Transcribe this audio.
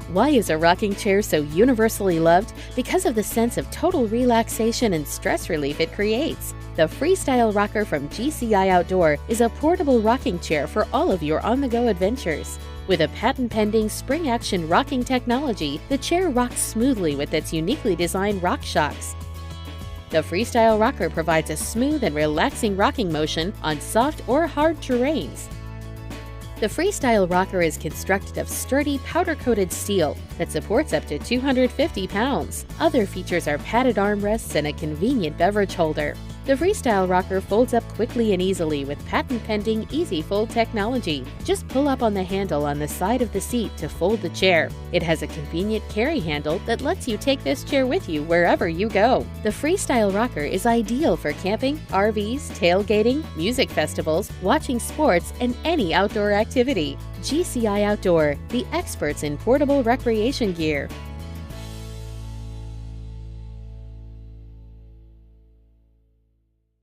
Why is a rocking chair so universally loved? Because of the sense of total relaxation and stress relief it creates. The Freestyle rocker from GCI Outdoor is a portable rocking chair for all of your on-the-go adventures. With a patent-pending spring-action rocking technology, the chair rocks smoothly with its uniquely designed rock shocks. The Freestyle rocker provides a smooth and relaxing rocking motion on soft or hard terrains. The Freestyle rocker is constructed of sturdy, powder-coated steel that supports up to 250 pounds. Other features are padded armrests and a convenient beverage holder. The Freestyle rocker folds up quickly and easily with patent-pending Easy Fold technology. Just pull up on the handle on the side of the seat to fold the chair. It has a convenient carry handle that lets you take this chair with you wherever you go. The Freestyle rocker is ideal for camping, RVs, tailgating, music festivals, watching sports, and any outdoor activity. GCI Outdoor, the experts in portable recreation gear.